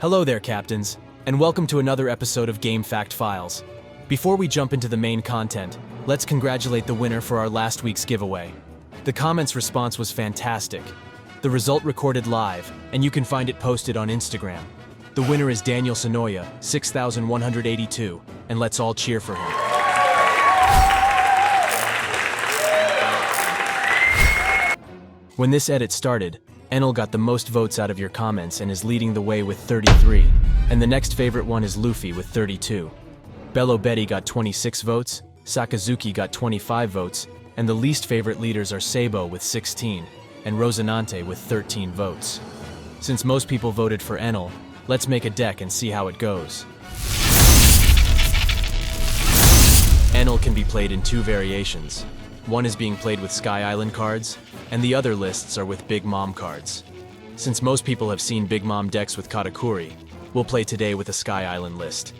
Hello there, Captains, and welcome to another episode of Game Fact Files. Before we jump into the main content, let's congratulate the winner for our last week's giveaway. The comments response was fantastic. The result recorded live, and you can find it posted on Instagram. The winner is Daniel Sonoya, 6,182, and let's all cheer for him. When this edit started, Enel got the most votes out of your comments and is leading the way with 33, and the next favorite one is Luffy with 32. Bello Betty got 26 votes, Sakazuki got 25 votes, and the least favorite leaders are Sabo with 16, and Rosinante with 13 votes. Since most people voted for Enel, let's make a deck and see how it goes. Enel can be played in two variations. One is being played with Sky Island cards, and the other lists are with Big Mom cards. Since most people have seen Big Mom decks with Katakuri, we'll play today with a Sky Island list.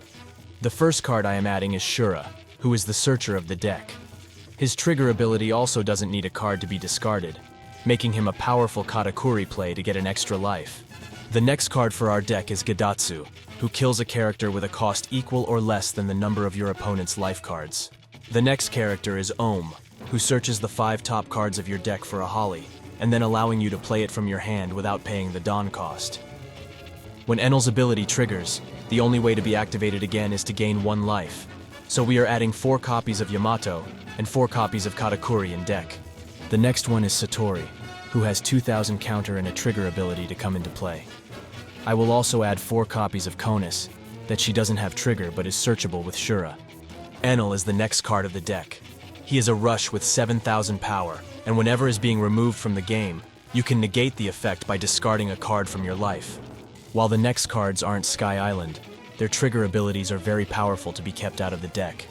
The first card I am adding is Shura, who is the searcher of the deck. His trigger ability also doesn't need a card to be discarded, making him a powerful Katakuri play to get an extra life. The next card for our deck is Gadatsu, who kills a character with a cost equal or less than the number of your opponent's life cards. The next character is Ohm, who searches the 5 top cards of your deck for a Holly, and then allowing you to play it from your hand without paying the Dawn cost. When Enel's ability triggers, the only way to be activated again is to gain 1 life, so we are adding 4 copies of Yamato and 4 copies of Katakuri in deck. The next one is Satori, who has 2000 counter and a trigger ability to come into play. I will also add 4 copies of Konus, that she doesn't have trigger but is searchable with Shura. Enel is the next card of the deck. He is a rush with 7000 power, and whenever is being removed from the game, you can negate the effect by discarding a card from your life. While the next cards aren't Sky Island, their trigger abilities are very powerful to be kept out of the deck.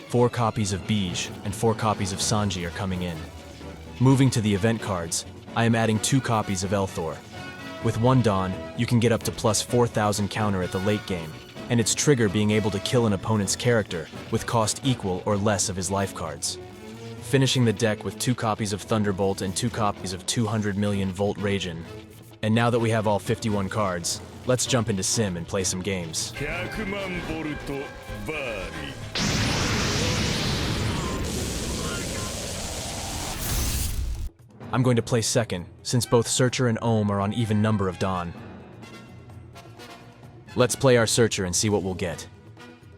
4 copies of Bij and 4 copies of Sanji are coming in. Moving to the event cards, I am adding 2 copies of Elthor. With 1 Dawn, you can get up to plus 4000 counter at the late game, and its trigger being able to kill an opponent's character with cost equal or less of his life cards. Finishing the deck with 2 copies of Thunderbolt and 2 copies of 200 million Volt Raijin. And now that we have all 51 cards, let's jump into Sim and play some games. I'm going to play second, since both Searcher and Ohm are on even number of Dawn. Let's play our Searcher and see what we'll get.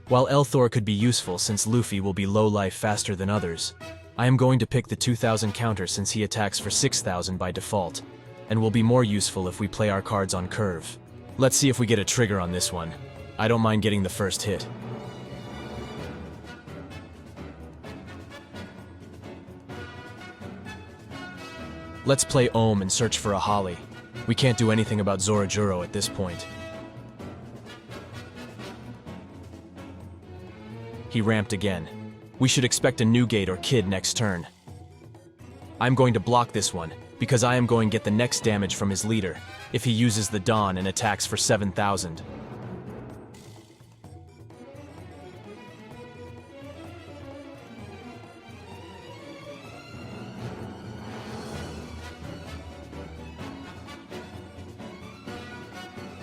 While Elthor could be useful since Luffy will be low life faster than others, I am going to pick the 2000 counter since he attacks for 6000 by default, and will be more useful if we play our cards on curve. Let's see if we get a trigger on this one. I don't mind getting the first hit. Let's play Ohm and search for a Holly. We can't do anything about Zoro at this point. He ramped again. We should expect a new gate or kid next turn. I'm going to block this one, because I am going to get the next damage from his leader, if he uses the Dawn and attacks for 7000.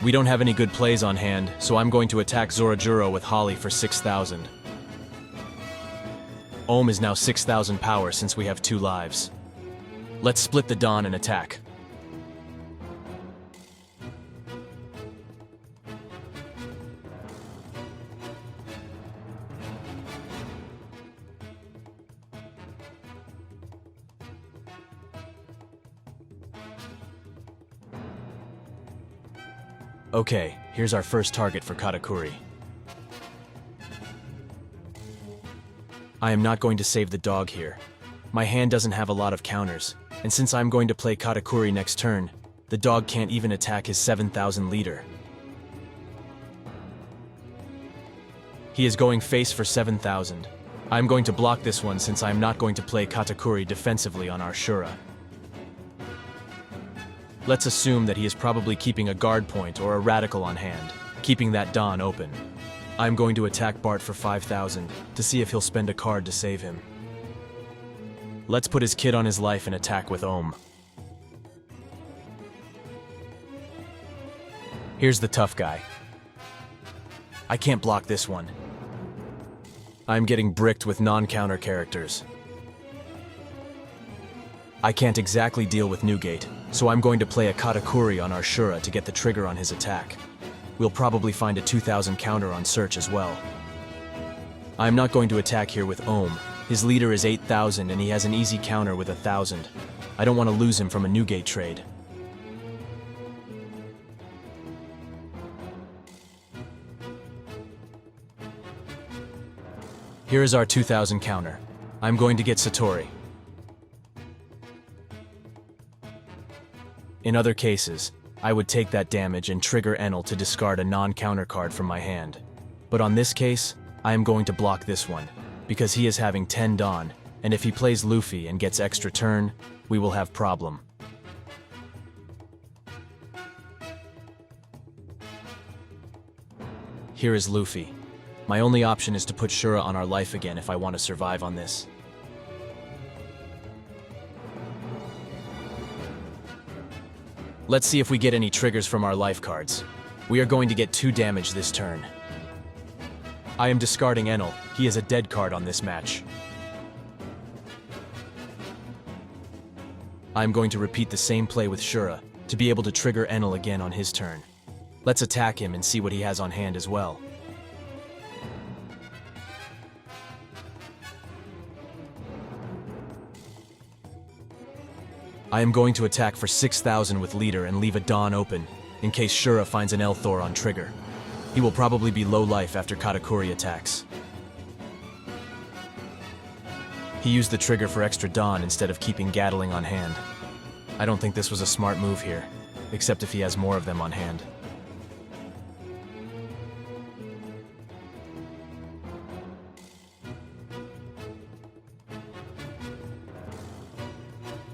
We don't have any good plays on hand, so I'm going to attack Zoro with Holly for 6000. Ohm is now 6000 power since we have 2 lives. Let's split the Dawn and attack. Okay, here's our first target for Katakuri. I am not going to save the dog here. My hand doesn't have a lot of counters, and since I'm going to play Katakuri next turn, the dog can't even attack his 7000 leader. He is going face for 7000. I'm going to block this one since I'm not going to play Katakuri defensively on our Shura. Let's assume that he is probably keeping a guard point or a radical on hand, keeping that Dawn open. I'm going to attack Bart for 5000 to see if he'll spend a card to save him. Let's put his kid on his life and attack with Ohm. Here's the tough guy. I can't block this one. I'm getting bricked with non-counter characters. I can't exactly deal with Newgate, so I'm going to play a Katakuri on our Shura to get the trigger on his attack. We'll probably find a 2000 counter on search as well. I'm not going to attack here with Ohm. His leader is 8000 and he has an easy counter with 1000. I don't want to lose him from a Newgate trade. Here is our 2000 counter. I'm going to get Satori. In other cases, I would take that damage and trigger Enel to discard a non-counter card from my hand. But on this case, I am going to block this one, because he is having 10 Dawn, and if he plays Luffy and gets extra turn, we will have problem. Here is Luffy. My only option is to put Shura on our life again if I want to survive on this. Let's see if we get any triggers from our life cards. We are going to get 2 damage this turn. I am discarding Enel. He is a dead card on this match. I am going to repeat the same play with Shura to be able to trigger Enel again on his turn. Let's attack him and see what he has on hand as well. I am going to attack for 6000 with leader and leave a Dawn open, in case Shura finds an Elthor on trigger. He will probably be low life after Katakuri attacks. He used the trigger for extra Dawn instead of keeping Gatling on hand. I don't think this was a smart move here, except if he has more of them on hand.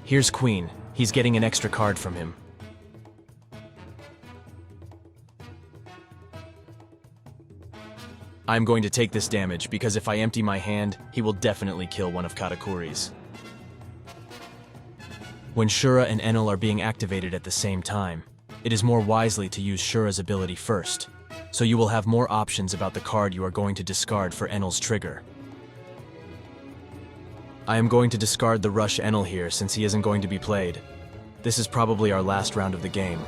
Here's Queen. He's getting an extra card from him. I'm going to take this damage because if I empty my hand, he will definitely kill one of Katakuri's. When Shura and Enel are being activated at the same time, it is more wisely to use Shura's ability first, so you will have more options about the card you are going to discard for Enel's trigger. I am going to discard the Rush Enel here since he isn't going to be played. This is probably our last round of the game.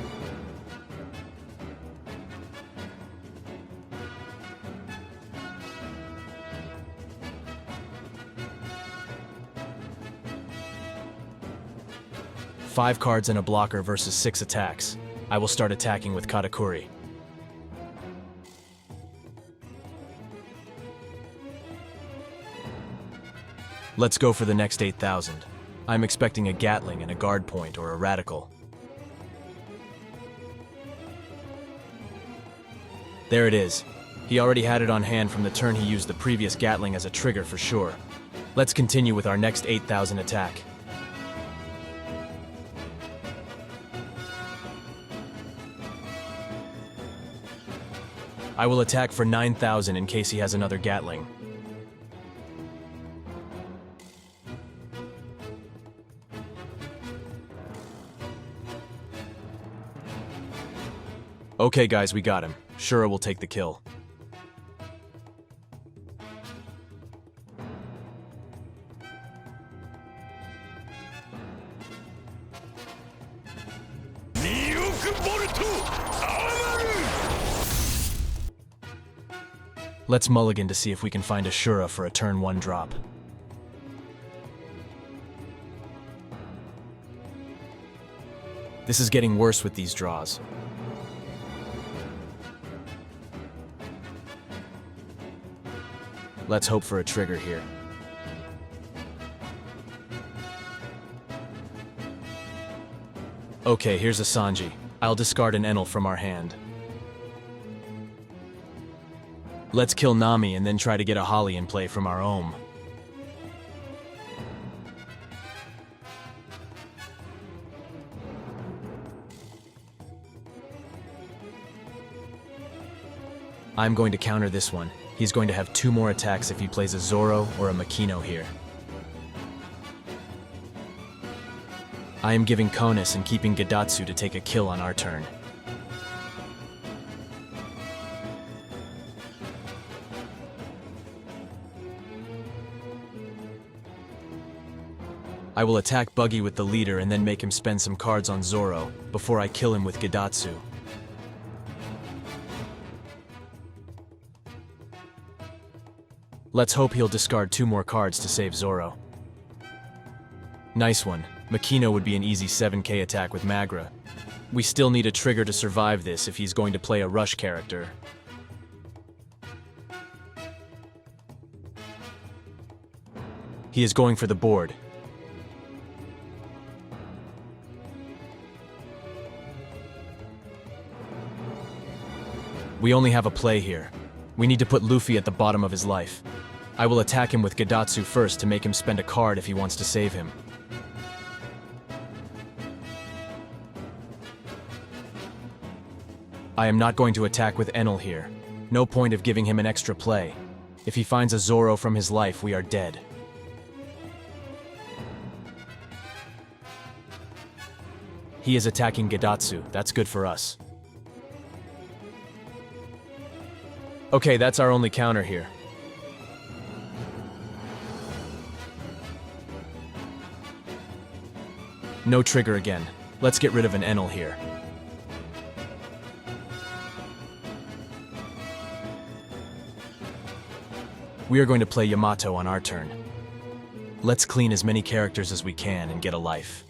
Five cards and a blocker versus 6 attacks. I will start attacking with Katakuri. Let's go for the next 8000. I'm expecting a Gatling and a guard point or a Radical. There it is. He already had it on hand from the turn he used the previous Gatling as a trigger for sure. Let's continue with our next 8000 attack. I will attack for 9000 in case he has another Gatling. Okay guys, we got him. Shura will take the kill. Let's mulligan to see if we can find a Shura for a turn 1 drop. This is getting worse with these draws. Let's hope for a trigger here. Okay, here's a Sanji. I'll discard an Enel from our hand. Let's kill Nami and then try to get a Holly in play from our Ohm. I'm going to counter this one. He's going to have 2 more attacks if he plays a Zoro or a Makino here. I am giving Konus and keeping Gadatsu to take a kill on our turn. I will attack Buggy with the leader and then make him spend some cards on Zoro before I kill him with Gidatsu. Let's hope he'll discard 2 more cards to save Zoro. Nice one. Makino would be an easy 7k attack with Magra. We still need a trigger to survive this if he's going to play a rush character. He is going for the board. We only have a play here. We need to put Luffy at the bottom of his life. I will attack him with Gidatsu first to make him spend a card if he wants to save him. I am not going to attack with Enel here. No point of giving him an extra play. If he finds a Zoro from his life, we are dead. He is attacking Gidatsu. That's good for us. Okay, that's our only counter here. No trigger again. Let's get rid of an Enel here. We are going to play Yamato on our turn. Let's clean as many characters as we can and get a life.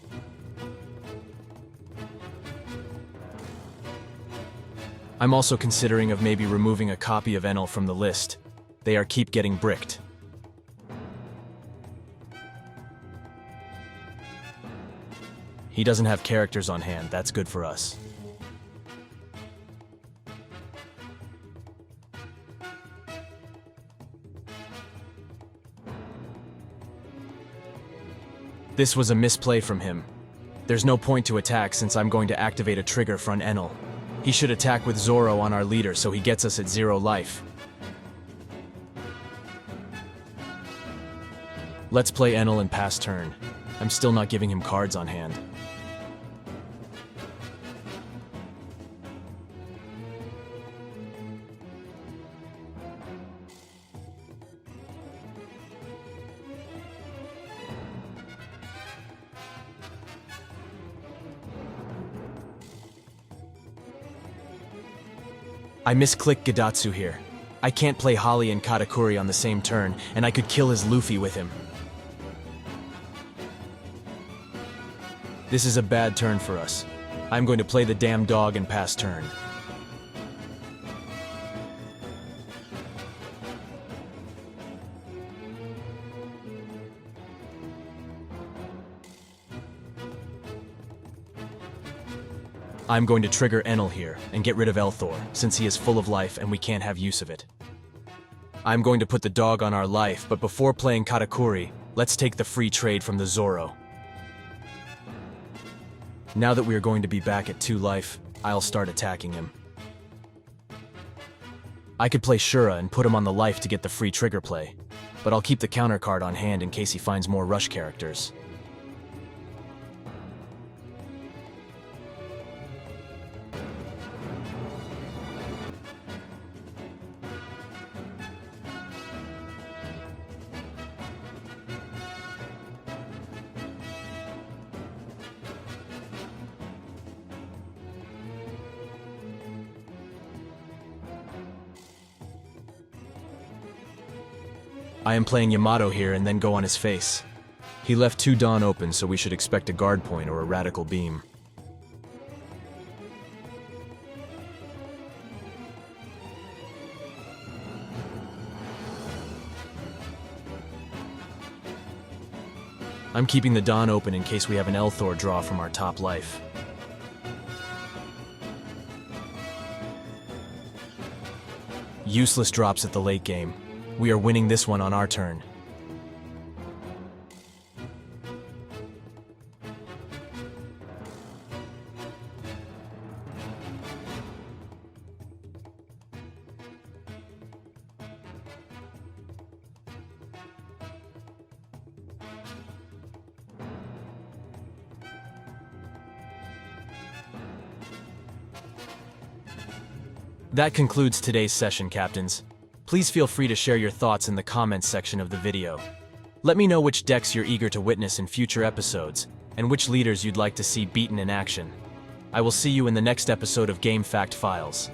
I'm also considering of maybe removing a copy of Enel from the list. They are keep getting bricked. He doesn't have characters on hand, that's good for us. This was a misplay from him. There's no point to attack since I'm going to activate a trigger for an Enel. He should attack with Zoro on our leader so he gets us at 0 life. Let's play Enel and pass turn. I'm still not giving him cards on hand. I misclicked Gidatsu here. I can't play Holly and Katakuri on the same turn, and I could kill his Luffy with him. This is a bad turn for us. I'm going to play the damn dog and pass turn. I'm going to trigger Enel here and get rid of Elthor, since he is full of life and we can't have use of it. I'm going to put the dog on our life, but before playing Katakuri, let's take the free trade from the Zoro. Now that we are going to be back at 2 life, I'll start attacking him. I could play Shura and put him on the life to get the free trigger play, but I'll keep the counter card on hand in case he finds more rush characters. I am playing Yamato here and then go on his face. He left 2 Dawn open, so we should expect a guard point or a radical beam. I'm keeping the Dawn open in case we have an Elthor draw from our top life. Useless drops at the late game. We are winning this one on our turn. That concludes today's session, Captains. Please feel free to share your thoughts in the comments section of the video. Let me know which decks you're eager to witness in future episodes, and which leaders you'd like to see beaten in action. I will see you in the next episode of Game Fact Files.